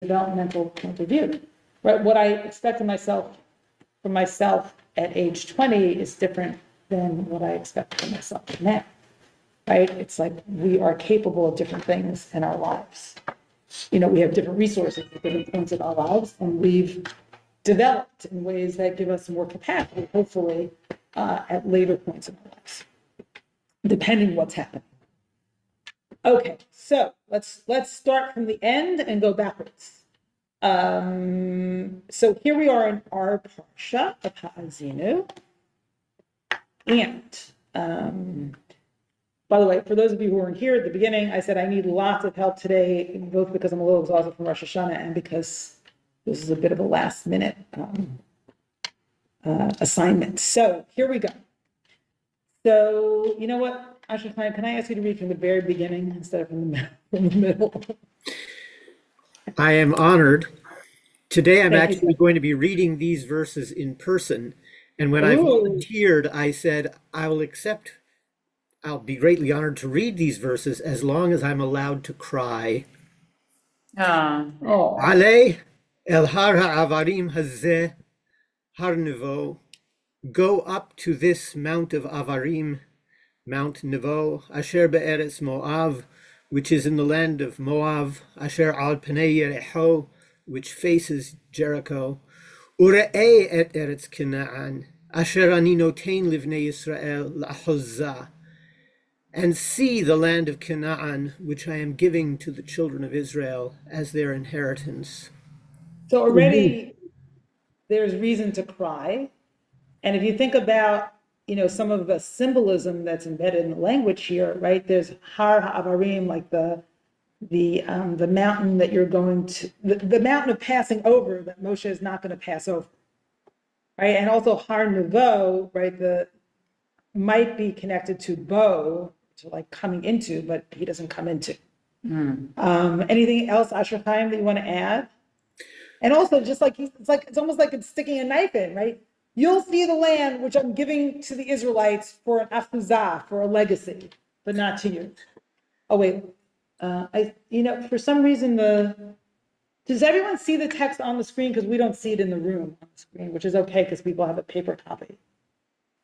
developmental point of view, right? What I expect of myself from myself at age 20 is different than what I expect from myself now, right? It's like we are capable of different things in our lives. You know, we have different resources at different points in our lives, and we've developed in ways that give us more capacity, hopefully, at later points in our lives, depending what's happening. Okay, so let's start from the end and go backwards. So here we are in our parsha of Ha'azinu. And by the way, for those of you who weren't here at the beginning, I said I need lots of help today, both because I'm a little exhausted from Rosh Hashanah and because this is a bit of a last minute assignment. So here we go. So you know what, Asher Klein, can I ask you to read from the very beginning instead of from the middle? I am honored. Today I'm actually going to be reading these verses in person. And when I volunteered, I said, I'll be greatly honored to read these verses as long as I'm allowed to cry. Ale el har ha'avarim hazeh har nevo. Go up to this Mount of Avarim, Mount Nevo, Asher be'eretz Moav, which is in the land of Moav, Asher al Pnei Yereho, which faces Jericho, Ure'e et eretz Canaan, Asher ani noten livnei Yisrael la'chozah, and see the land of Canaan, which I am giving to the children of Israel as their inheritance. So already there's reason to cry. And if you think about, you know, some of the symbolism that's embedded in the language here, right? There's Har HaAvarim, like the mountain that you're going to, the mountain of passing over that Moshe is not going to pass over, right? And also Har Nevo, right? Might be connected to Bo, to like coming into, but he doesn't come into. Anything else, Asher Chaim, that you want to add? And also, just like it's almost like it's sticking a knife in, right? You'll see the land which I'm giving to the Israelites for an afuzah, for a legacy, but not to you. Oh wait, for some reason does everyone see the text on the screen? Because we don't see it in the room on the screen, which is okay because people have a paper copy.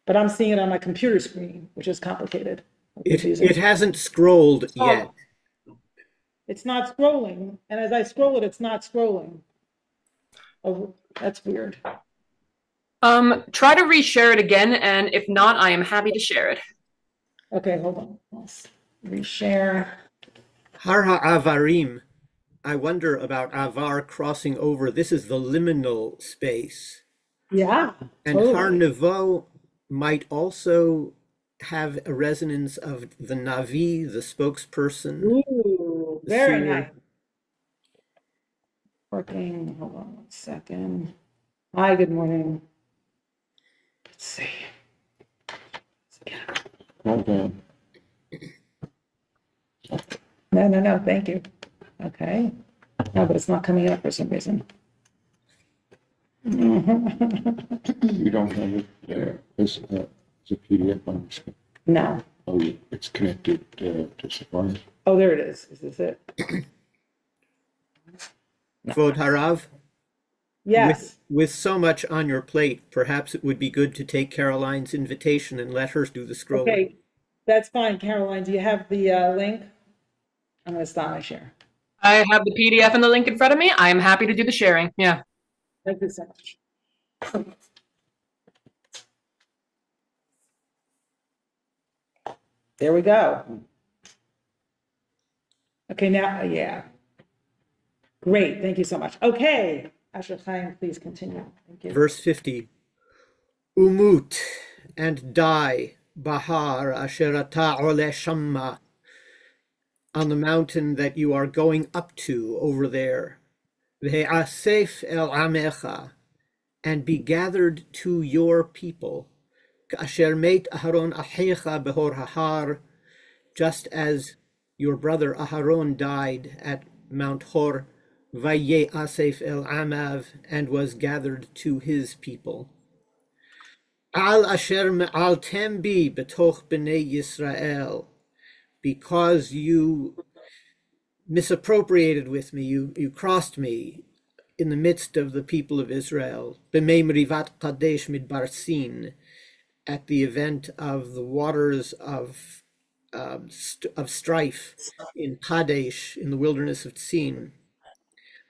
But I'm seeing it on my computer screen, which is complicated. It hasn't scrolled yet. It's not scrolling, and as I scroll it, it's not scrolling. Oh, that's weird. Try to reshare it again, and if not, I am happy to share it. Okay, hold on. Let's reshare. Har ha'avarim. I wonder about avar crossing over. This is the liminal space. Yeah. And totally. Har nevo might also have a resonance of the Navi, the spokesperson. Ooh, very nice. Working, hold on 1 second. Hi, good morning. Let's see. Okay. No, thank you. Okay. No, but it's not coming up for some reason. You don't have it there. It's a PDF on the screen. No. Oh, it's connected to Safari. Oh, there it is. Is this it? Kvod Harav? Yes. With so much on your plate, perhaps it would be good to take Caroline's invitation and let her do the scrolling. Okay, that's fine, Caroline. Do you have the link? I'm going to stop my share. I have the PDF and the link in front of me. I am happy to do the sharing. Yeah. Thank you so much. There we go. Okay, now, yeah. Great, thank you so much. Okay, Asher Chaim, please continue. Thank you. Verse 50. Umut, and die, Bahar asher ata ole shamma, on the mountain that you are going up to over there. Ve'asef el amecha, and be gathered to your people. Ka'asher meit Aharon ahecha behor hahar, just as your brother Aharon died at Mount Hor, Vaye asef el amav, and was gathered to his people. Al asher me'altem bi betoch b'nei Yisrael, because you misappropriated with me. You crossed me in the midst of the people of Israel. B'mei merivat kadesh midbar Sin, at the event of the waters of strife in Kadesh, in the wilderness of Sin.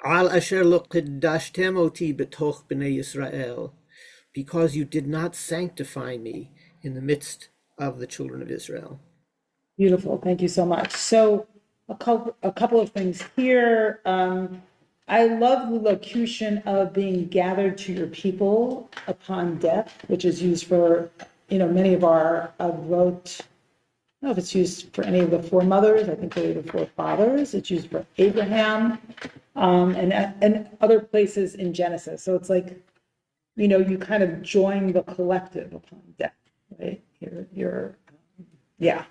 Al asher lo qiddashtem oti betoch b'nei Yisrael, because you did not sanctify me in the midst of the children of Israel. Beautiful. Thank you so much. So a couple of things here. I love the locution of being gathered to your people upon death, which is used for, many of our avot. I don't know if it's used for any of the four mothers. I think they're the four fathers. It's used for Abraham, and other places in Genesis. So it's like, you kind of join the collective upon death, right? Yeah.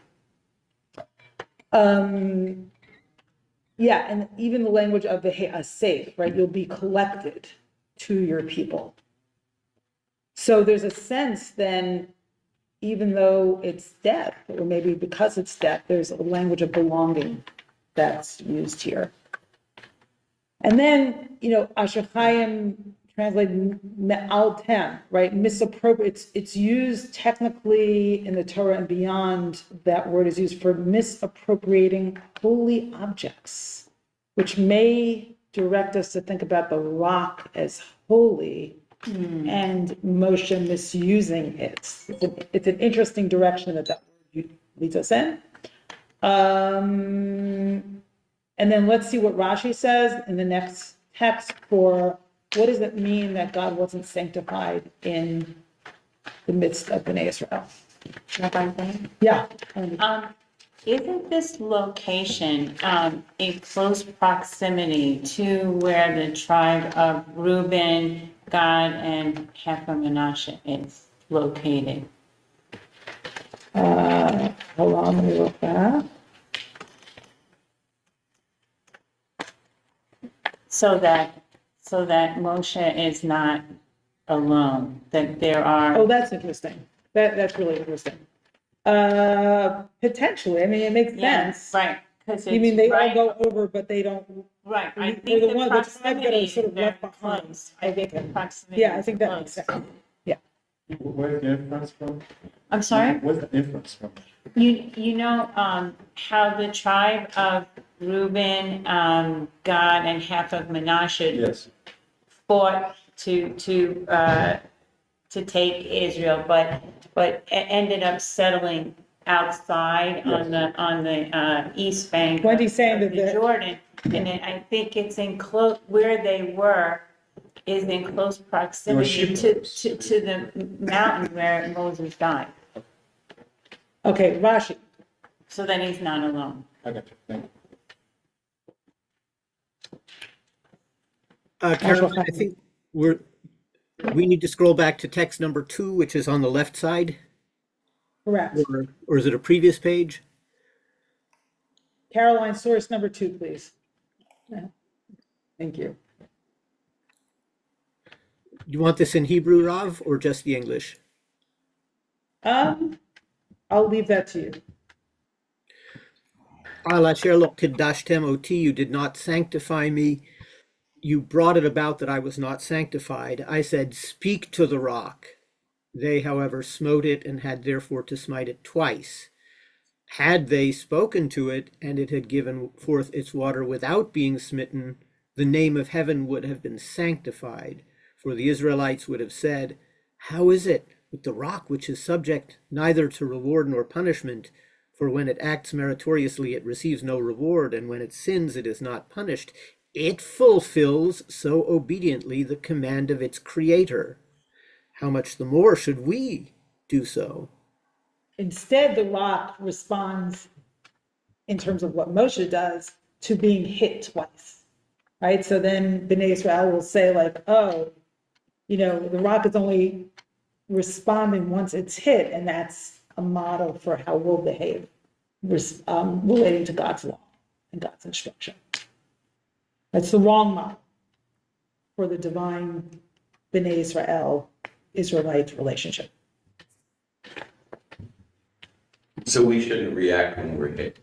Yeah, and even the language of the safe, right? You'll be collected to your people. So there's a sense then, even though it's death, or maybe because it's death, there's a language of belonging that's used here. And then, Asher Chaim translated me'altem, right? Misappropriate. It's used technically in the Torah and beyond. That word is used for misappropriating holy objects, which may direct us to think about the rock as holy and Moshe misusing it. It's an interesting direction that word leads us in. And then let's see what Rashi says in the next text for what does it mean that God wasn't sanctified in the midst of Bnei Israel? Yeah. Isn't this location in close proximity to where the tribe of Reuben, Gad, and Manasseh is located? Hold on, let me look back. So that Moshe is not alone, that there are. Oh, that's interesting. That's really interesting. Potentially, I mean, it makes sense. Right. You mean they all go over, but they don't. Right. I They're think the ones that are sort of left behind. Close. I think the proximity. Yeah, I think that makes sense. Yeah. Where's the inference from? I'm sorry? Where's the inference from? You know how the tribe of Reuben, Gad, and half of Manasseh Yes. fought to take Israel, but ended up settling outside on the east bank Wendy's saying of the Jordan, and I think it's in close where they were is in close proximity to the mountain where Moses died. Okay, Rashi. So then he's not alone. I got you. Thank you. Caroline, I think we need to scroll back to text number 2, which is on the left side. Correct. Or is it a previous page? Caroline, source number 2, please. Yeah. Thank you. You want this in Hebrew, Rav, or just the English? I'll leave that to you. Al asher lo kiddashtem oti, you did not sanctify me. You brought it about that I was not sanctified. I said, speak to the rock. They, however, smote it and had therefore to smite it twice. Had they spoken to it and it had given forth its water without being smitten, the name of heaven would have been sanctified. For the Israelites would have said, how is it with the rock which is subject neither to reward nor punishment? For when it acts meritoriously, it receives no reward, and when it sins, it is not punished. It fulfills so obediently the command of its creator. How much the more should we do so? Instead, the rock responds in terms of what Moshe does to being hit twice, right? So then Bnei Israel will say like, oh, the rock is only responding once it's hit, and that's a model for how we'll behave relating to God's law and God's instruction. That's the wrong model for the divine Bnei Israelite relationship. So we shouldn't react when we're hit.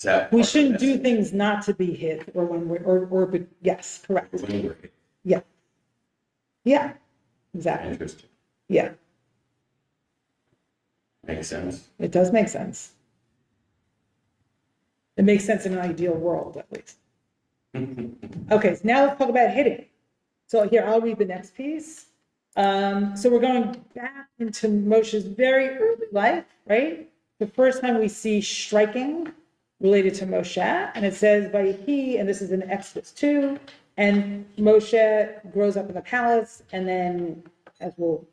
Is that We part of shouldn't the do message? things not to be hid or when we're, but yes, correct. When we're hid. Yeah. Yeah, exactly. Interesting. Yeah, Makes sense. it does make sense. It makes sense in an ideal world, at least. Okay, so now let's talk about hitting. So here, I'll read the next piece. So we're going back into Moshe's very early life, right? The first time we see striking related to Moshe, and it says, Vayihi, and this is in Exodus 2, and Moshe grows up in the palace, and then, as we'll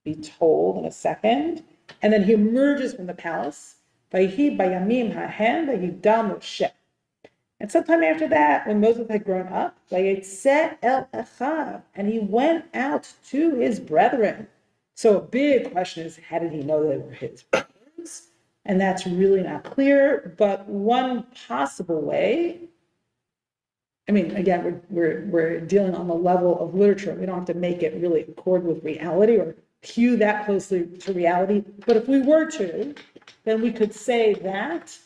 be told in a second, and then he emerges from the palace, Vayihi bayamim hahen vayidam Moshe. And sometime after that, when Moses had grown up, Vayetzeh el Echav, and he went out to his brethren. So a big question is, how did he know they were his brothers? And that's really not clear, but one possible way, I mean, again, we're dealing on the level of literature. We don't have to make it really accord with reality or hew that closely to reality. But if we were to, then we could say that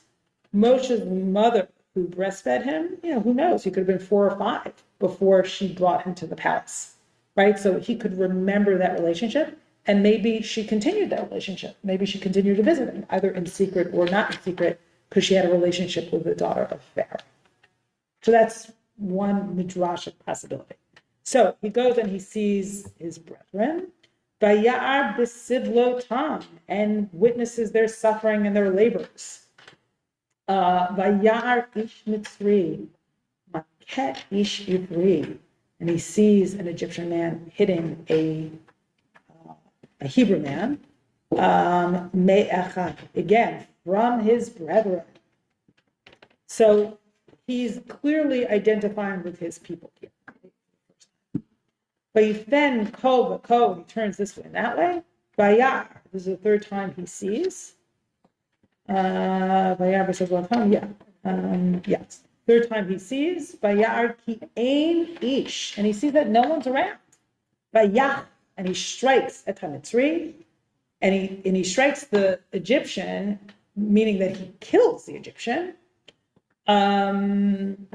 Moshe's mother, who breastfed him, who knows? He could have been 4 or 5 before she brought him to the palace, right? So he could remember that relationship, and maybe she continued that relationship. Maybe she continued to visit him, either in secret or not in secret, because she had a relationship with the daughter of Pharaoh. So that's one midrashic possibility. So he goes and he sees his brethren, Vayar b'sidlotam, and witnesses their suffering and their labors. Vayar ish mitzri, maket ish ivri, and he sees an Egyptian man hitting a Hebrew man, me'echad, again, from his brethren. So he's clearly identifying with his people here. Vayifen ko v'ko, he turns this way and that way. Vayar, this is the 3rd time he sees. Vayar b'savlotam, yes. 3rd time he sees. Vayar ki ein ish, and he sees that no one's around. Vayach, and he strikes et hamitzri, and he strikes the Egyptian, meaning that he kills the Egyptian. And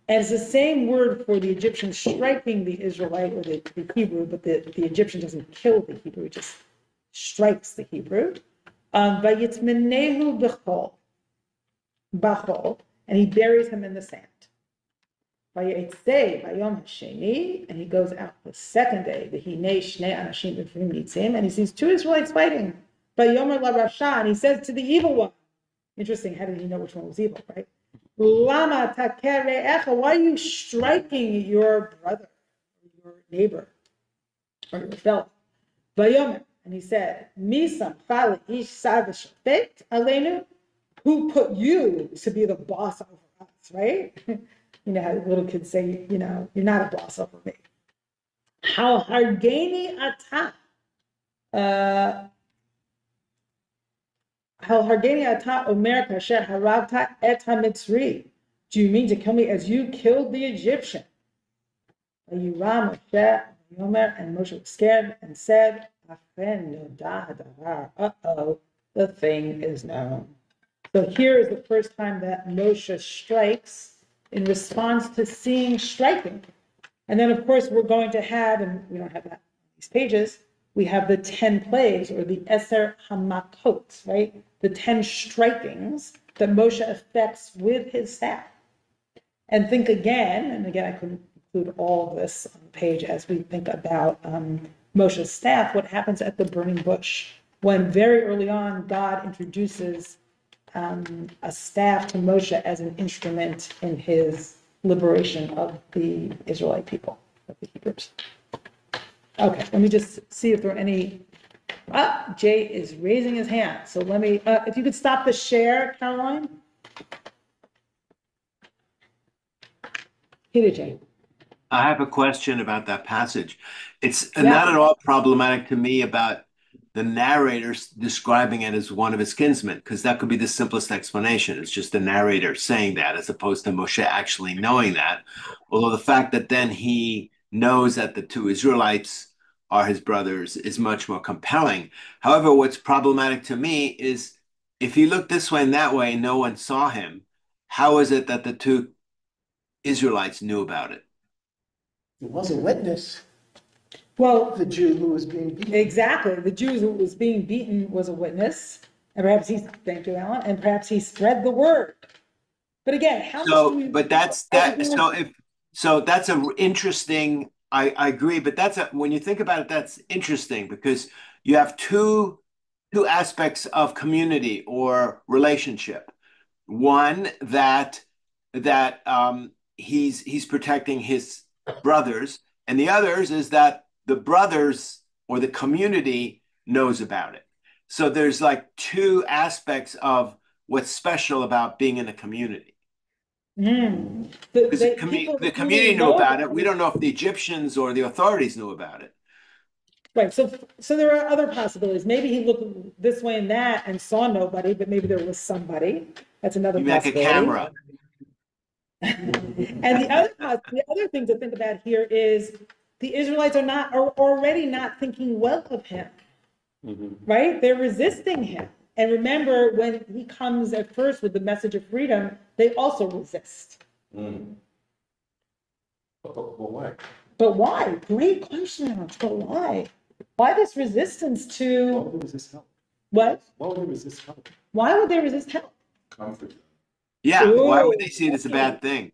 it's the same word for the Egyptian striking the Israelite or the Hebrew, but the Egyptian doesn't kill the Hebrew, it just strikes the Hebrew. Vayitzmenehu b'chol, and he buries him in the sand. Vayitzei bayom hasheni, and he goes out the 2nd day, v'hinei shnei anashim b'frim nitzim, and he sees 2 Israelites fighting. Vayomer larasha, and he says to the evil one, interesting, how did he know which one was evil, right? Lama takere'echa, why are you striking your brother, your neighbor, or your fellow? Vayomer, and he said, Misam chali ish sar v'shofet aleinu, who put you to be the boss over us, right? You know how little kids say, you're not a boss over me. How hargeni ata, how hargeni ata omer kasher haravta et hamitzri. Do you mean to kill me as you killed the Egyptian? Vayira Moshe Yomer, and Moshe was scared and said, uh-oh, the thing is known. So here is the first time that Moshe strikes in response to seeing striking. And then, of course, we're going to have, and we don't have that on these pages, we have the 10 plagues, or the Eser Hamakot, right? The 10 strikings that Moshe effects with his staff. And think again, and again, I couldn't include all of this on the page as we think about Moshe's staff, what happens at the burning bush, when very early on, God introduces a staff to Moshe as an instrument in his liberation of the Israelite people, of the Hebrews. Okay, let me just see if there are any. Jay is raising his hand. So let me, if you could stop the share, Caroline. Hit it, Jay. I have a question about that passage. It's Yeah. not at all problematic to me about the narrator describing it as one of his kinsmen, because that could be the simplest explanation. It's just the narrator saying that, as opposed to Moshe actually knowing that. Although the fact that then he knows that the 2 Israelites are his brothers is much more compelling. However, what's problematic to me is if he looked this way and that way and no one saw him, how is it that the two Israelites knew about it? He was a witness, Well, the Jew who was being beaten. exactly. The Jew who was being beaten was a witness, and perhaps thank you, Alan, and perhaps he spread the word. But again, how much do So, we? but that's that. So that's a interesting. I agree, but when you think about it, that's interesting because you have two aspects of community or relationship. One that he's protecting his brothers, and the others is that the brothers or the community knows about it. So there's like two aspects of what's special about being in a community. Because the community knew about it. We don't know if the Egyptians or the authorities knew about it. Right. So there are other possibilities. Maybe he looked this way and that and saw nobody, but maybe there was somebody. That's another You make a possibility. camera. And the other thing to think about here is the Israelites are already not thinking well of him. Right? They're resisting him. And remember, when he comes at first with the message of freedom, they also resist. But why? But why? Great question, Alex. But why? Why this resistance Why to would they resist help? what? Why would they resist help? Why would they resist help? Comfort. Yeah. Ooh. Why would they see it as a bad thing?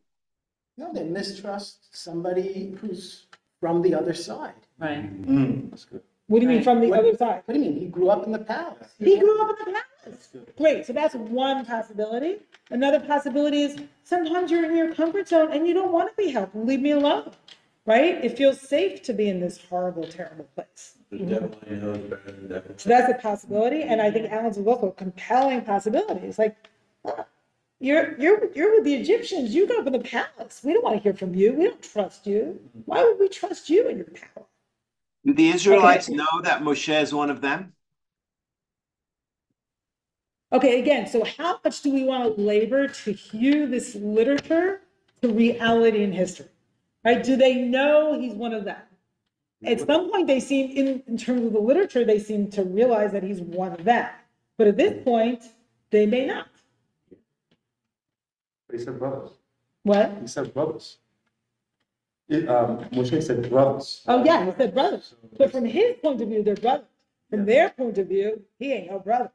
No, they mistrust somebody who's from the other side. Right. That's good. What do you mean Right. from the What- other side? What do you mean? He grew up in the palace. He grew up in the palace. Great. So that's one possibility. Another possibility is sometimes you're in your comfort zone and you don't want to be helped. Leave me alone. Right? It feels safe to be in this horrible, terrible place. The devil ain't hell is better than the devil. So that's a possibility. And I think Alan's is also a compelling possibility. It's like, you're with the Egyptians. You grew up in the palace. We don't want to hear from you. We don't trust you. Why would we trust you in your power? Do the Israelites know that Moshe is one of them? Okay, again, so how much do we want to labor to hew this literature to reality and history? Right? Do they know he's one of them? At some point, they seem, in terms of the literature, they seem to realize that he's one of them. But at this point, they may not. But he said brothers. What? He said brothers. Moshe said brothers. Oh, yeah, he said brothers. But from his point of view, they're brothers. From their point of view, he ain't no brother.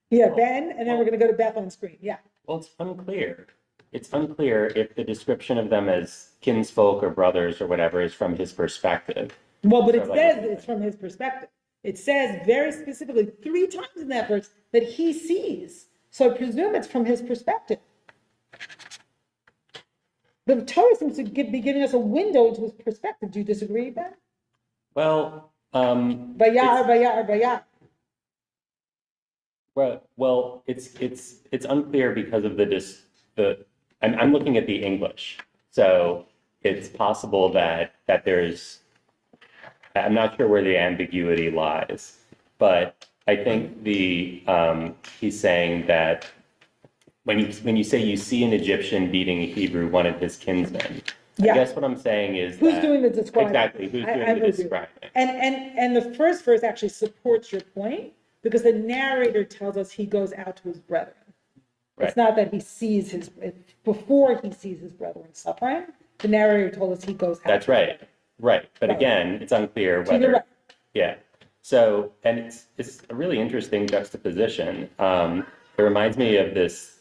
Yeah, Ben, and then we're going to go to Beth on screen. Yeah. Well, it's unclear. It's unclear if the description of them as kinsfolk or brothers or whatever is from his perspective. Well, but it So, like- says it's from his perspective. It says very specifically 3 times in that verse that he sees. So I presume it's from his perspective. The Torah seems to be giving us a window into his perspective. Do you disagree, Ben? Well, Bayar. well, it's unclear because of I'm looking at the English, so it's possible that there's, I'm not sure where the ambiguity lies, but I think he's saying that when you say you see an Egyptian beating a Hebrew, one of his kinsmen, Yeah. I guess what I'm saying is Who's that, doing the describing? exactly, who's I doing the heard you. describing. And the first verse actually supports your point because the narrator tells us he goes out to his brethren. Right. It's not that he sees before he sees his brethren suffering. The narrator told us he goes out. That's right. Right. But Right. again, it's unclear So you're whether, right. yeah. So, and it's a really interesting juxtaposition. It reminds me of this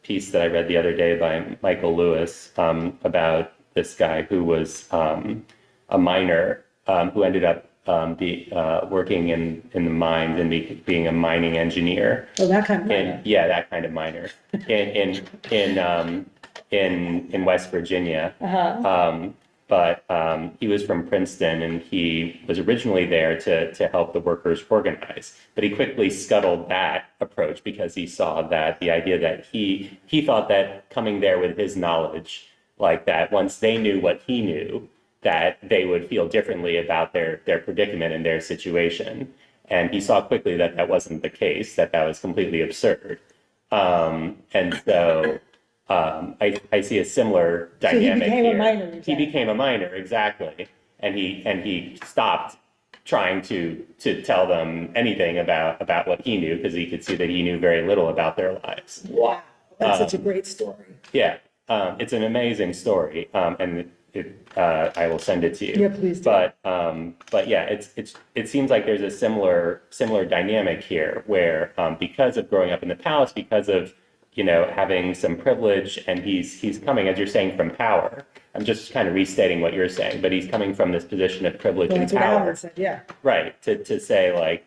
piece that I read the other day by Michael Lewis about this guy who was a miner who ended up working in the mines and being a mining engineer. Oh, that kind of And miner. yeah, that kind of miner in West Virginia. But he was from Princeton, and he was originally there to help the workers organize. But he quickly scuttled that approach because he saw that the idea that he thought that coming there with his knowledge, like that, once they knew what he knew, that they would feel differently about their predicament and their situation. And he saw quickly that that wasn't the case, that was completely absurd. And so I see a similar dynamic became a here. miner, you're He saying. became a miner, exactly. And he stopped trying to tell them anything about what he knew, because he could see that he knew very little about their lives. Wow, that's such a great story. Yeah, it's an amazing story, and I will send it to you. Yeah, please do. But yeah, it seems like there's a similar dynamic here, where because of growing up in the palace, because of having some privilege, and he's coming, as you're saying, from power. I'm just kind of restating what you're saying, but he's coming from this position of privilege and That's what power. Alan said, yeah. Right, to say, like,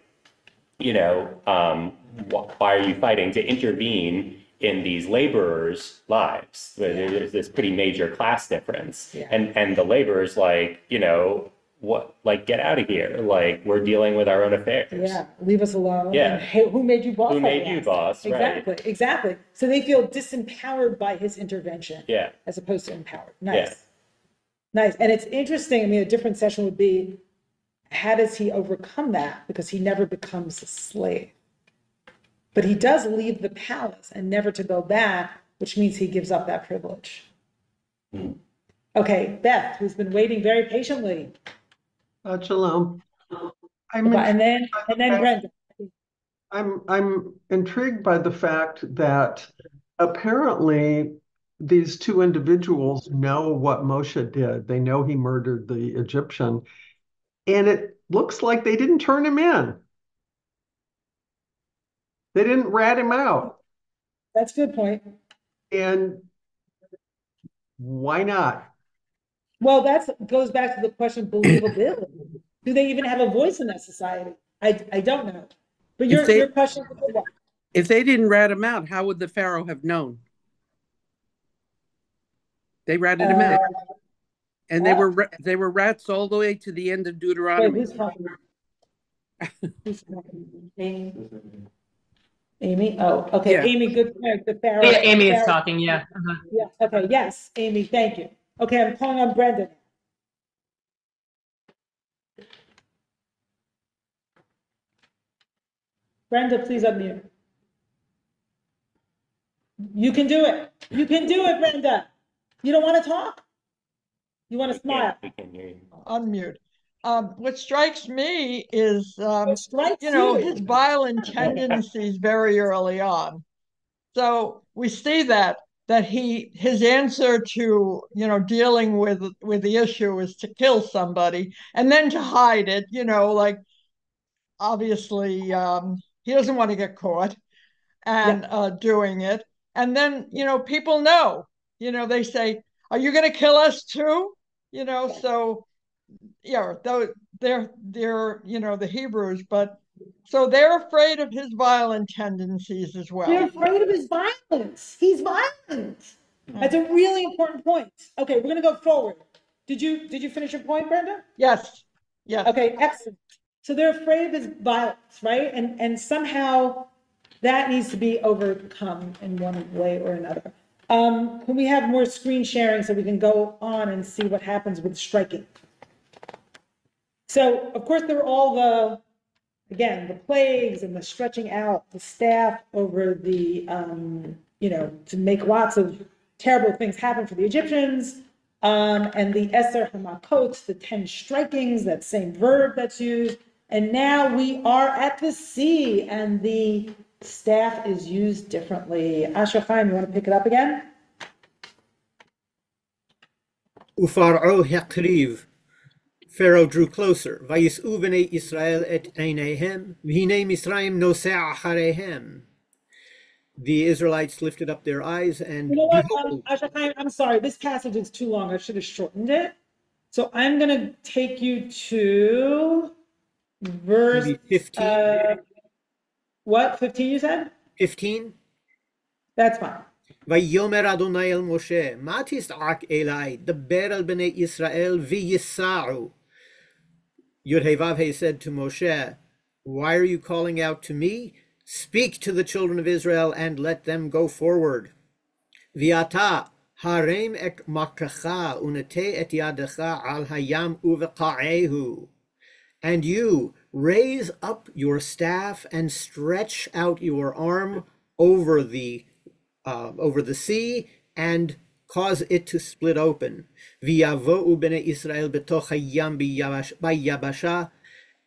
why are you fighting to intervene in these laborers' lives? There's this pretty major class difference. Yeah. And the laborers, like, what, like, get out of here. Like, we're dealing with our own affairs. Yeah, leave us alone. Yeah. And, hey, who made you boss? Who made you boss, right. Exactly. So they feel disempowered by his intervention. Yeah. As opposed to empowered. Nice. Nice. And it's interesting. I mean, a different session would be, how does he overcome that? Because he never becomes a slave. But he does leave the palace and never to go back, which means he gives up that privilege. Okay, Beth, who's been waiting very patiently. Shalom. And then Brenda. I'm intrigued by the fact that apparently these two individuals know what Moshe did. They know he murdered the Egyptian, and it looks like they didn't turn him in. They didn't rat him out. That's a good point. And why not? Well, that goes back to the question of believability. Do they even have a voice in that society? I don't know. But your question is a good one. If they didn't rat him out, how would the Pharaoh have known? They ratted him out. And they were rats all the way to the end of Deuteronomy. Wait, who's talking? Who's talking? Amy? Oh, okay. Yeah. Amy, good point. The Pharaoh. Yeah, Amy is talking, yeah. Yeah, okay, yes, Amy, thank you. Okay, I'm calling on Brenda. Brenda, please unmute. You can do it. You can do it, Brenda. You don't want to talk? You want to smile? We can hear you. Unmute. What strikes me is, strikes his violent tendencies very early on. So we see that his answer to, dealing with the issue is to kill somebody and then to hide it, like, obviously, he doesn't want to get caught and doing it. And then, people know, they say, are you going to kill us too? So, yeah, they're the Hebrews, but so they're afraid of his violent tendencies as well. They're afraid of his violence. He's violent. That's a really important point. Okay, we're going to go forward. Did you finish your point, Brenda? Yes. Okay, excellent. So they're afraid of his violence, right? And somehow that needs to be overcome in one way or another. Can we have more screen sharing so we can go on and see what happens with striking? So, of course, there are all the plagues and the stretching out the staff over the, to make lots of terrible things happen for the Egyptians, and the Eser Hamakot, the 10 strikings, that same verb that's used. And now we are at the sea, and the staff is used differently. Asher Chaim, you want to pick it up again? Ufar'o haqriv. Pharaoh drew closer. Vayis'u b'nei Israel et eineihem, v'hinei Misraim noseh achareihem. The Israelites lifted up their eyes and... You know what, Asher Chaim, I'm sorry, this passage is too long. I should have shortened it. So I'm going to take you to verse... Maybe 15. What, 15 you said? 15? That's fine. Vayomer Adonai el Moshe, ma tis'ak elai, daber al bnei Yisrael v'yisa'u. Yud-Heh-Vav-Heh said to Moshe, why are you calling out to me? Speak to the children of Israel and let them go forward. V'ata harem ek makracha unete et yadecha al hayam uveqa'ehu. And you raise up your staff and stretch out your arm over the sea and cause it to split open. V'yavo'u b'nei Israel b'toch hayam b'yabasha,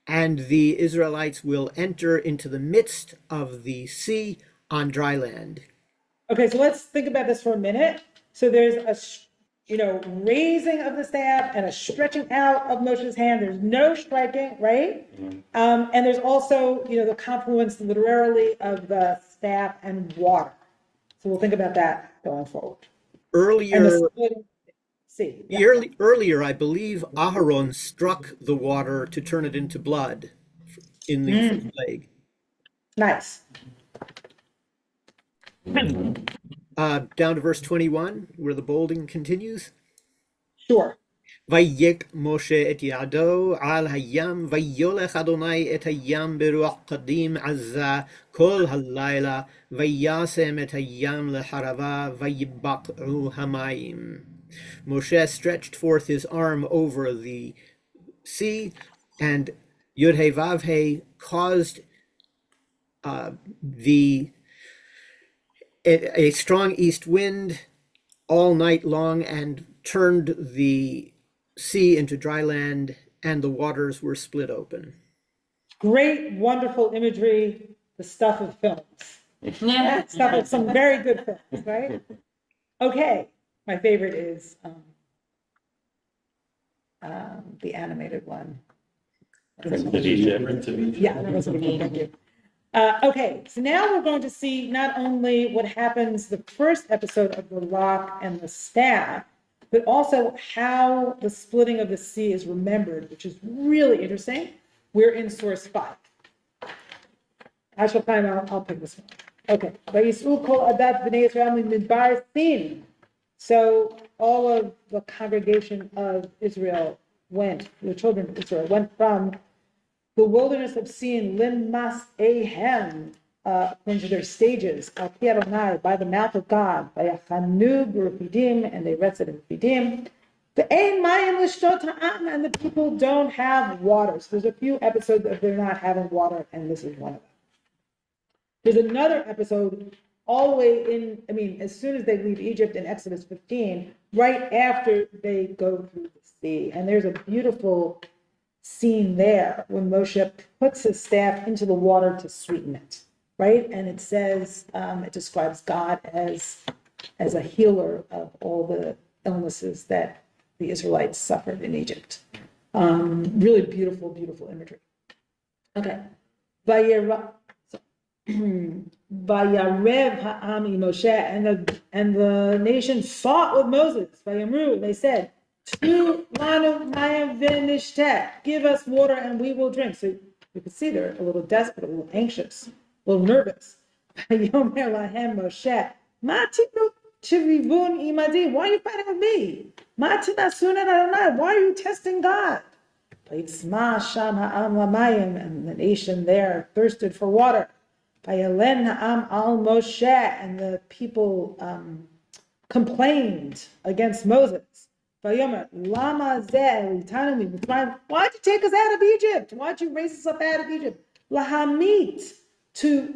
and the Israelites will enter into the midst of the sea on dry land. Okay, so let's think about this for a minute. So there's a, raising of the staff and a stretching out of Moshe's hand. There's no striking, right? And there's also, the confluence literally of the staff and water. So we'll think about that going forward. Earlier, earlier, I believe Aharon struck the water to turn it into blood in the first plague. Nice. Down to verse 21, where the bolding continues. Sure. ויק משה את ידו על הים, ויולך אדוני את הים ברוח קדים עזה כל הלילה, וישם את הים לחרבה, ויבקעו המים. Moshe stretched forth his arm over the sea, and Yud-Heh-Vav-Heh caused a strong east wind all night long and turned the sea into dry land, and the waters were split open. Great, wonderful imagery, the stuff of films. Stuff of some very good films, right? Okay, my favorite is the animated one. Prince of Egypt. Yeah, that was a good one, thank you. Okay, so now we're going to see not only what happens the first episode of the rock and the staff, but also how the splitting of the sea is remembered, which is really interesting. We're in source 5. I shall find out, I'll pick this one. Okay. So all of the congregation of Israel the children of Israel went from the wilderness of Sin, Limmas Ahem, according to their stages, by the mouth of God, by Yachanu B'Refidim, and they rested in Refidim. The Ein Mayim L'Shtot Ha'am, and the people don't have water. So there's a few episodes of they're not having water, and this is one of them. There's another episode all the way as soon as they leave Egypt in Exodus 15, right after they go through the sea. And there's a beautiful scene there when Moshe puts his staff into the water to sweeten it, right? And it says, it describes God as a healer of all the illnesses that the Israelites suffered in Egypt. Really beautiful, beautiful imagery. Okay. Vayarev ha'am Moshe, and the nation fought with Moses. Vayamru, they said, give us water and we will drink. So you can see they're a little desperate, a little anxious, a little nervous. Yomer lahem Moshe, why are you fighting with me? Why are you testing God? And the nation there thirsted for water. And the people complained against Moses. Why'd you take us out of Egypt? Why'd you raise us up out of Egypt? Lahamit, to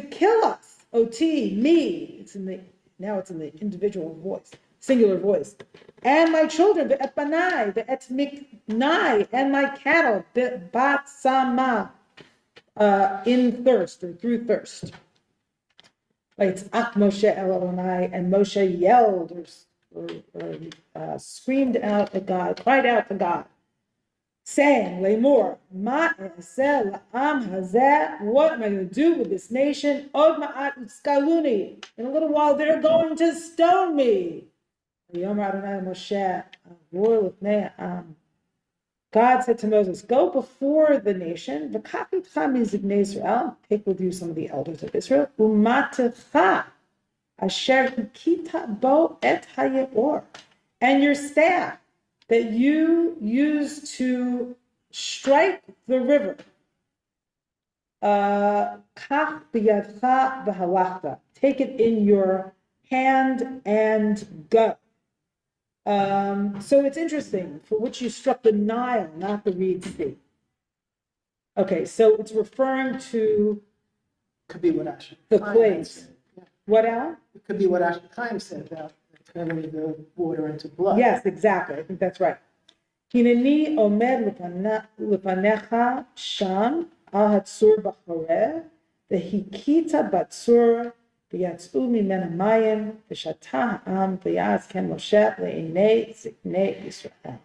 kill us. Ot, me. Now it's in the individual voice, singular voice. And my children, ve'etbanai, ve'etmiknai, and my cattle, bat sama, in thirst or through thirst. It's Ak Moshe El Adonai, and Moshe yelled or screamed out at God, cried out to God, saying, Lemor, what am I going to do with this nation? Od ma'at utskaluni. In a little while, they're going to stone me. God said to Moses, go before the nation, take with you some of the elders of Israel, and your staff that you use to strike the river. Take it in your hand and go. So it's interesting, for which you struck the Nile, not the Reed Sea. Okay, so it's referring to Could be what the plagues. Yeah. What, Al? It could be what Chaim said about turning the water into blood. Yes, exactly. I think that's right. הנני עומד לפניך שם על הצור בחורב, והכית בצור ויצאו ממנה מים, ושתה העם ויעש כן משה לעיני זקני ישראל.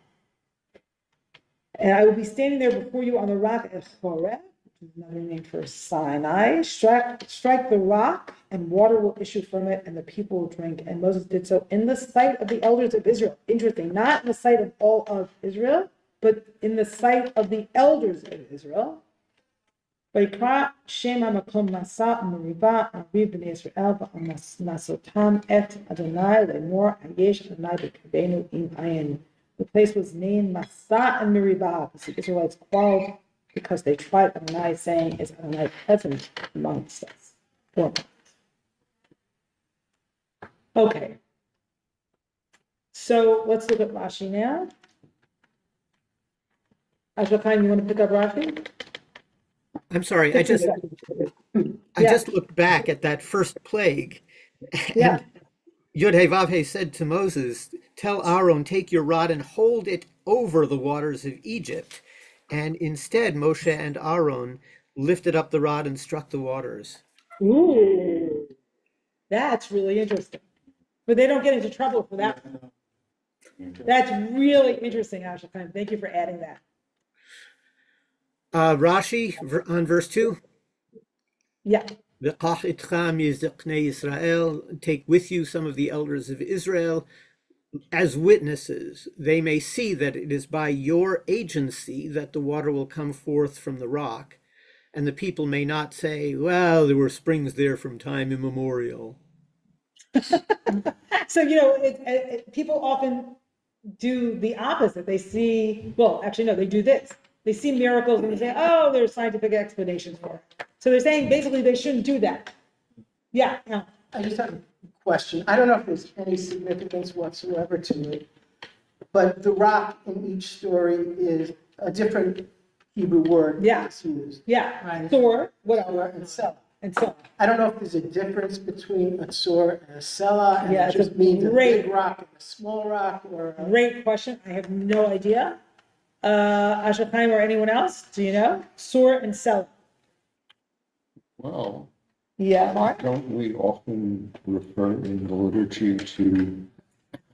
And I will be standing there before you on the rock at Horeb, which is another name for Sinai. Strike the rock, and water will issue from it, and the people will drink. And Moses did so in the sight of the elders of Israel. Interesting, not in the sight of all of Israel, but in the sight of the elders of Israel. ויקרא שם המקום מסע ומריבה אריב בני ישראל ונשאותם את אדוני לאמור היש אדוני בקרבנו אם אין. The place was named Masa and Meribah because the Israelites quarreled because they tried Adonai, saying, "Is Adonai present amongst us?" Okay. So let's look at Rashi now. Ashokhan, you want to pick up Rashi? I'm sorry, I just looked back at that first plague. Yeah. Yod-Heh-Vav-Heh said to Moses, tell Aaron, take your rod and hold it over the waters of Egypt. And instead, Moshe and Aaron lifted up the rod and struck the waters. Ooh, that's really interesting. But they don't get into trouble for that. That's really interesting, Ashokhan. Thank you for adding that. Rashi on verse 2. Yeah. Take with you some of the elders of Israel as witnesses. They may see that it is by your agency that the water will come forth from the rock, and the people may not say, well, there were springs there from time immemorial. So, people often do the opposite. They see, well, actually, no, they do this. They see miracles and they say, oh, there's scientific explanations for it. So they're saying basically they shouldn't do that. Yeah. I just have a question. I don't know if there's any significance whatsoever to it, but the rock in each story is a different Hebrew word that's used. Yeah. Right. Tzor, what Tzor and Selah. And so I don't know if there's a difference between a Tzor and a Selah, and yeah, it just means a big rock and a small rock, or a... Great question. I have no idea. Ashokhan or anyone else? Do you know? Tzor and Selah. Well, yeah, Mark? Don't we often refer in the liturgy to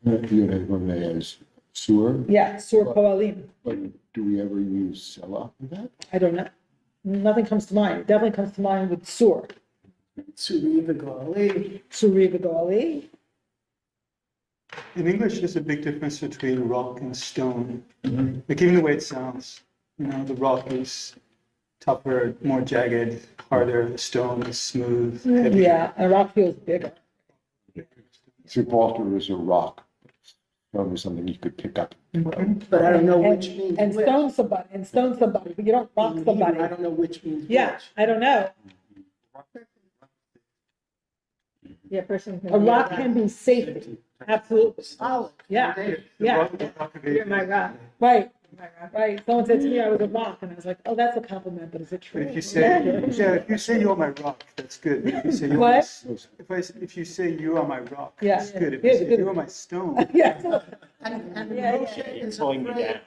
Yod-Heh-Vav-Heh as Sur? Yeah, Sur Poalim. But do we ever use Selah for that? I don't know. Nothing comes to mind. It definitely comes to mind with Sur. Suri v'Goali. Suri v'Goali. In English, there's a big difference between rock and stone. Like even the way it sounds, the rock is tougher, more jagged, harder. The stone is smooth, heavy. Yeah, and rock feels bigger. Gibraltar is a rock. Stone is something you could pick up. But I don't know which means and which. Stone somebody, but you don't rock somebody. I don't know which means which. I don't know. Yeah, person. A rock can be safety. Absolutely. Solid. Yeah. Yeah. You're my rock. Right. Right. Someone said to me I was a rock, and I was like, oh, that's a compliment, but is it true? But if you say you're my rock, that's good. If you say you're what? If you say you are my rock, yeah. that's good. If you say you are my stone. Yeah. And Moshe is afraid.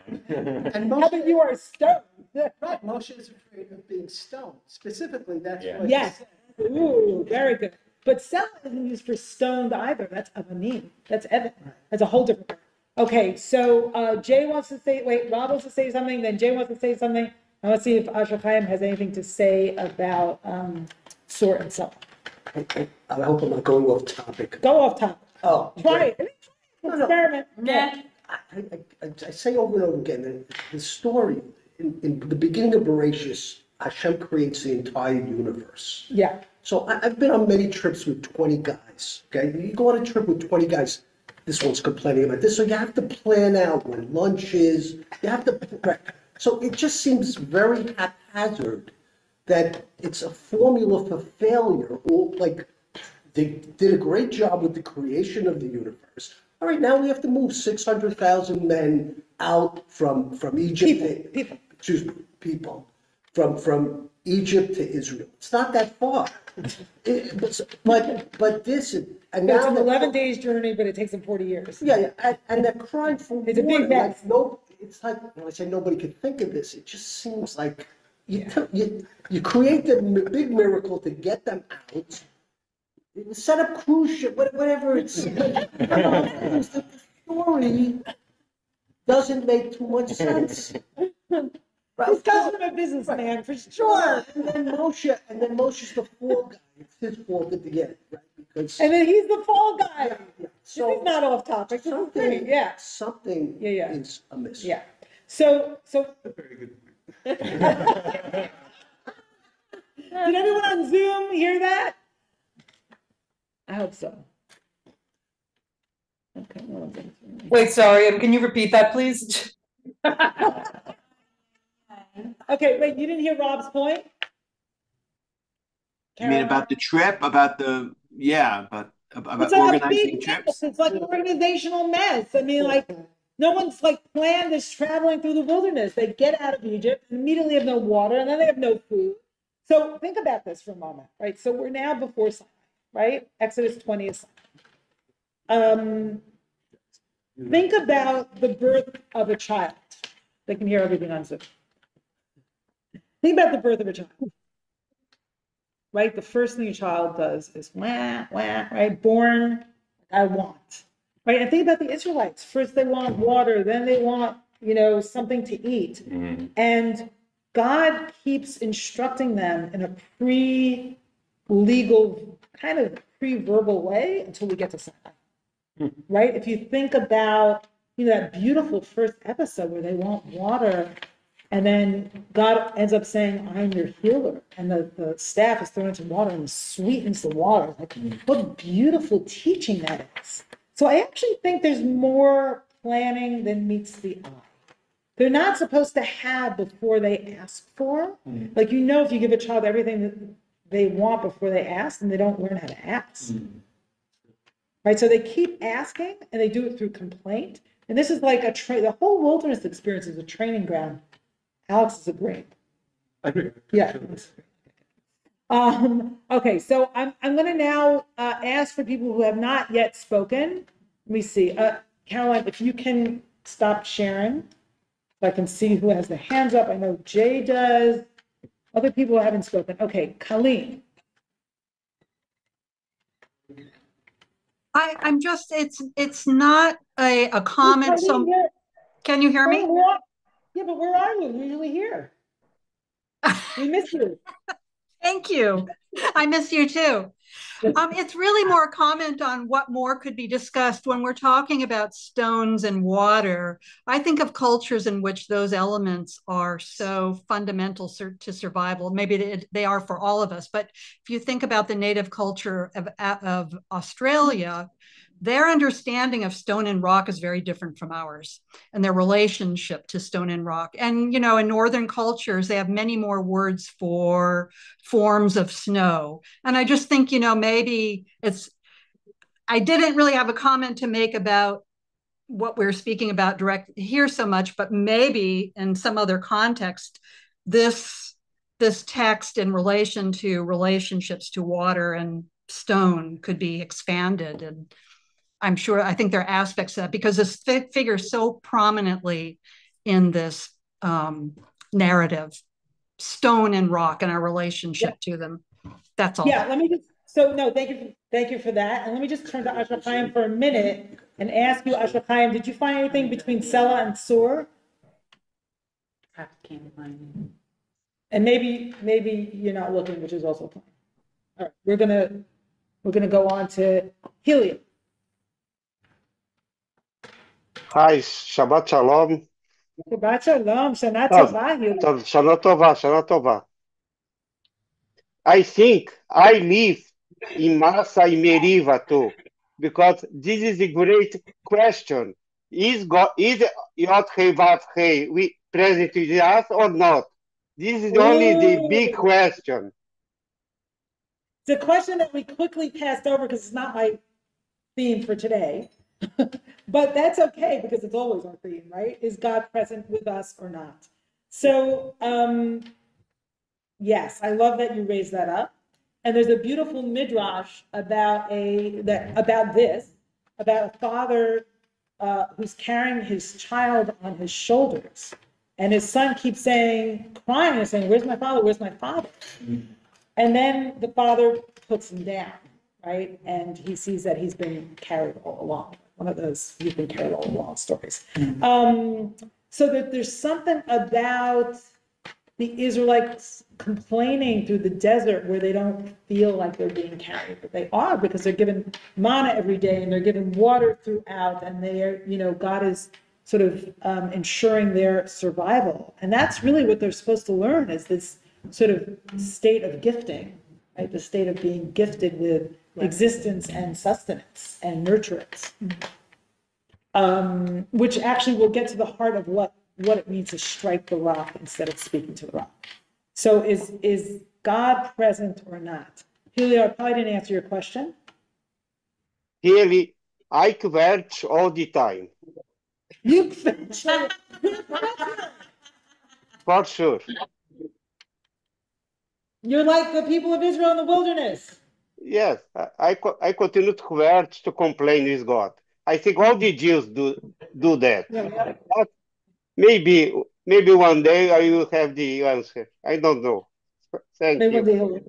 And Moshe, how about you are a stone? Right. Moshe is afraid of being stoned. Specifically, that's what. Yes. Ooh, very good. But Selah isn't used for stoned either. That's avanim. That's Evan. That's a whole different word. Okay, so Jay wants to say, Rob wants to say something, then Jay wants to say something. And let's see if Ashokhan has anything to say about Sur and Selah. I hope I'm not going off topic. Go off topic. Oh. Try it. Experiment. Yeah. I say over and over again that the story, in the beginning of Bereshit, Hashem creates the entire universe. Yeah. So I've been on many trips with 20 guys, okay? You go on a trip with 20 guys, this one's complaining about this, so you have to plan out when lunch is, you have to, so it just seems very haphazard that it's a formula for failure, or like, they did a great job with the creation of the universe. All right, now we have to move 600,000 men out from Egypt. People. From Egypt to Israel. It's not that far. But this, and now it's an 11 days journey, but it takes them 40 years. Yeah, and they're crying for it's water. A big mess. Like, no, it's like, when I say nobody could think of this, it just seems like you create the big miracle to get them out, set up cruise ship, whatever it's, the story doesn't make too much sense. He's kind of a businessman for sure. And then Moshe's the fall guy. It's his fault at the end, right? Because And then he's the fall guy. So This is not off topic. This is great. Yeah. something Yeah. is amiss. Yeah. So. Very good. Did everyone on Zoom hear that? I hope so. Okay. Wait, sorry. Can you repeat that, please? Okay, wait, you didn't hear Rob's point? You mean about the trip, about It's like a organizing big trips? mess. It's like an organizational mess. I mean, like, no one's like planned this traveling through the wilderness. They get out of Egypt and immediately have no water, and then they have no food. So think about this for a moment, right? So we're now before Sinai, right? Exodus 20 is Sinai. Think about the birth of a child. They can hear everything on Zoom. Think about the birth of a child, right? The first thing a child does is wah, wah, right? Born, I want, right? And think about the Israelites. First they want water, then they want, something to eat. Mm-hmm. And God keeps instructing them in a pre-legal, kind of pre-verbal way until we get to Sinai, right? If you think about, that beautiful first episode where they want water, and then God ends up saying, I'm your healer. And the staff is thrown into water and sweetens the water. Like, what beautiful teaching that is. So I actually think there's more planning than meets the eye. They're not supposed to have before they ask for. Like, if you give a child everything that they want before they ask, then they don't learn how to ask. Right? So they keep asking, and they do it through complaint. And this is like the whole wilderness experience is a training ground. Alex is agreeing. I agree. Yeah. Okay, so I'm going to now ask for people who have not yet spoken. Let me see. Caroline, if you can stop sharing, so I can see who has their hands up. I know Jay does. Other people haven't spoken. Okay, Colleen. I'm just, it's not a comment. So can you hear me? Yeah, but where are you? You're usually here. We miss you. Thank you. I miss you too. It's really more a comment on what more could be discussed when we're talking about stones and water. I think of cultures in which those elements are so fundamental to survival. Maybe they are for all of us, but if you think about the native culture of Australia, their understanding of stone and rock is very different from ours, and their relationship to stone and rock. And, in Northern cultures, they have many more words for forms of snow. And I just think, maybe I didn't really have a comment to make about what we're speaking about direct here so much, but maybe in some other context, this text in relation to relationships to water and stone could be expanded. And I think there are aspects of that because this figures so prominently in this narrative, stone and rock and our relationship to them. That's all. Yeah, thank you for that. And let me just turn to Asher Chaim for a minute and ask you, Asher Chaim, did you find anything between Sela and Sur? And maybe you're not looking, which is also fine. All right, we're gonna go on to Helium. Hi, Shabbat Shalom. Shabbat Shalom, Shana Tova, Helium. Shana Tova, Shana Tova. I think I live in Massa and Meriva too, because this is a great question. Is Yod Hei Vav Hei we present with us or not? This is only the big question. It's a question that we quickly passed over because it's not my theme for today. But that's okay because it's always our theme, right? Is God present with us or not? So, yes, I love that you raised that up. And there's a beautiful midrash about a father who's carrying his child on his shoulders. And his son keeps saying, crying and saying, where's my father? Where's my father? And then the father puts him down, right? And he sees that he's been carried all along. One of those you've been carried all along stories. So that there's something about the Israelites complaining through the desert where they don't feel like they're being carried, but they are, because they're given manna every day and they're given water throughout, and they're, God is sort of ensuring their survival. And that's really what they're supposed to learn, is this sort of state of gifting, right? The state of being gifted with existence and sustenance and nurturance, which actually will get to the heart of what it means to strike the rock instead of speaking to the rock. So is God present or not? Julio, I probably didn't answer your question. Really, I converge all the time. You For sure. You're like the people of Israel in the wilderness. Yes, I continue to converge to complain with God. I think all the Jews do that. But maybe one day I will have the answer. I don't know. Thank you.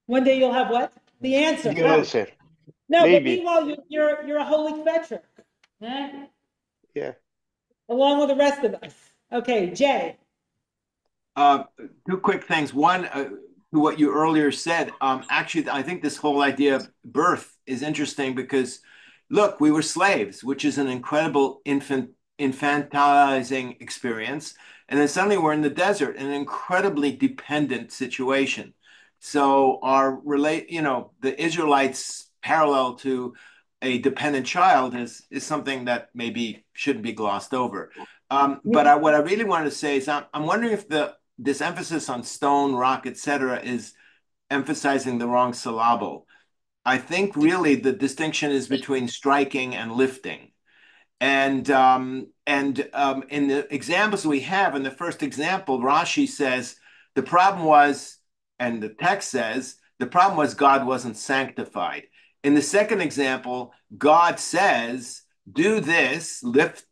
One day you'll have what? The answer. The answer. No, maybe. But meanwhile, you're a holy fetcher. Yeah. Along with the rest of us. Okay, Jay. Two quick things. One, to what you earlier said, actually, I think this whole idea of birth is interesting because, look, we were slaves, which is an incredible infantilizing experience. And then suddenly we're in the desert, an incredibly dependent situation. So the Israelites parallel to a dependent child is something that maybe shouldn't be glossed over. But what I really wanted to say is I'm wondering if this emphasis on stone, rock, etc., is emphasizing the wrong syllable. I think really the distinction is between striking and lifting. And in the examples we have, in the first example, Rashi says the problem was, and the text says, the problem was God wasn't sanctified. In the second example, God says, do this, lift,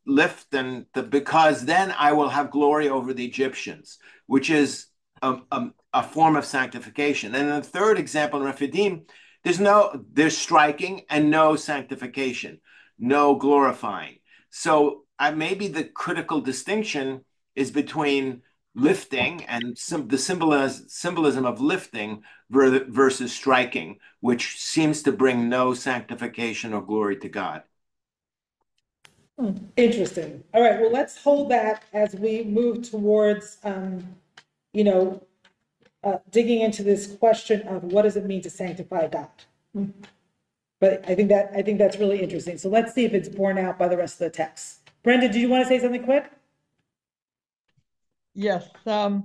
because then I will have glory over the Egyptians, which is a form of sanctification. And in the third example, in Rephidim, there's striking and no sanctification, no glorifying. So maybe the critical distinction is between lifting and the symbolism of lifting versus striking, which seems to bring no sanctification or glory to God. Interesting. All right, well, let's hold that as we move towards, digging into this question of what does it mean to sanctify God. But I think that's really interesting. So let's see if it's borne out by the rest of the text. Brenda, do you want to say something quick? Yes. So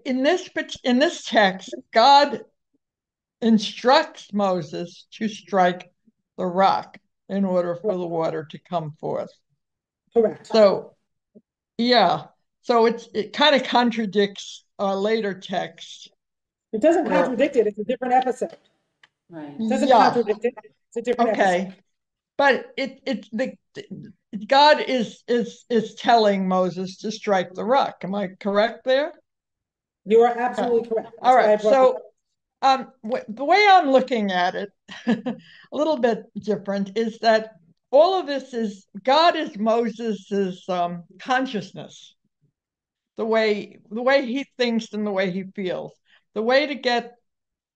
in this text, God instructs Moses to strike the rock in order for the water to come forth. Correct. So, yeah. So it kind of contradicts our later text. It doesn't contradict it. It's a different episode. Right. It doesn't contradict it. It's a different episode. But God is telling Moses to strike the rock. Am I correct there? You are absolutely correct. That's all right. So the way I'm looking at it, a little bit different, is that all of this is God is Moses's consciousness, the way he thinks and the way he feels, the way to get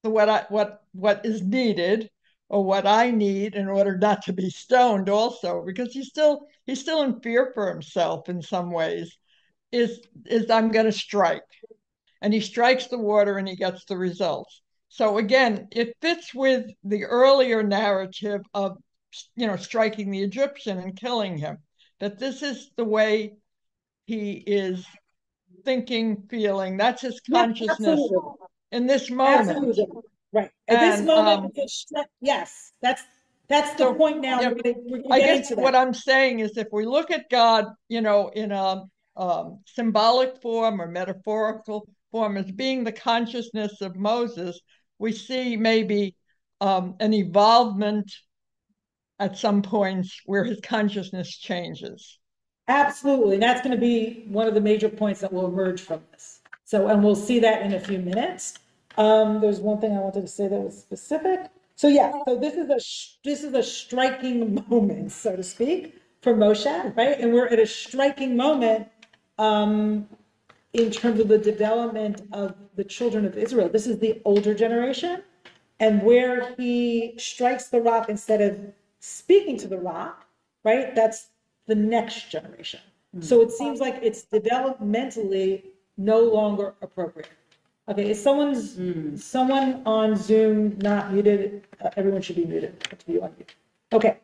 to what is needed, or what I need in order not to be stoned also, because he's still in fear for himself in some ways, is I'm going to strike. And he strikes the water and he gets the results. So again, it fits with the earlier narrative of, striking the Egyptian and killing him, that this is the way he is thinking, feeling. That's his consciousness in this moment. Absolutely. Right. At this moment, yes, that's the point now. Yeah, I guess what I'm saying is, if we look at God, in a symbolic form or metaphorical form as being the consciousness of Moses, we see maybe an evolvement at some points where his consciousness changes. Absolutely. And that's going to be one of the major points that will emerge from this. So, and we'll see that in a few minutes. There's one thing I wanted to say that was specific. So yeah, so this is a striking moment, so to speak, for Moshe, right? And we're at a striking moment in terms of the development of the children of Israel. This is the older generation, and where he strikes the rock instead of speaking to the rock, right? That's the next generation. So it seems like it's developmentally no longer appropriate. Okay, is someone on Zoom not muted? Everyone should be muted to be on mute. Okay,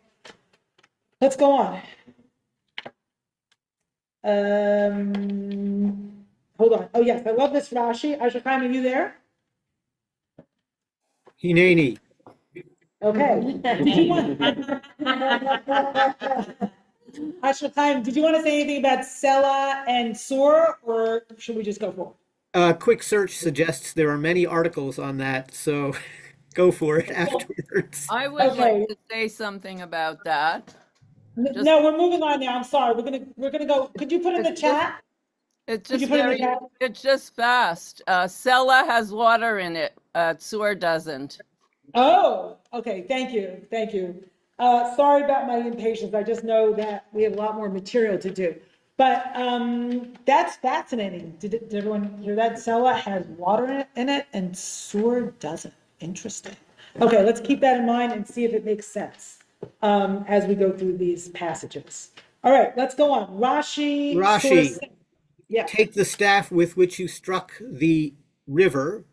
let's go on. Hold on. Oh yes, I love this Rashi. Ashokheim, are you there? Hineni. Okay. Did you want Ashokheim, did you want to say anything about Sela and Sur, or should we just go forward? A quick search suggests there are many articles on that, so go for it afterwards. I would like to say something about that. No, we're moving on now. I'm sorry. We're gonna go. Could you put in the chat? It's just fast. Sela has water in it. Tsur doesn't. Oh, okay. Thank you. Thank you. Sorry about my impatience. I just know that we have a lot more material to do. But that's fascinating. Did everyone hear that? Sela has water in it and Sur doesn't. Interesting. Okay, let's keep that in mind and see if it makes sense as we go through these passages. All right, let's go on. Rashi. Yeah. Take the staff with which you struck the river.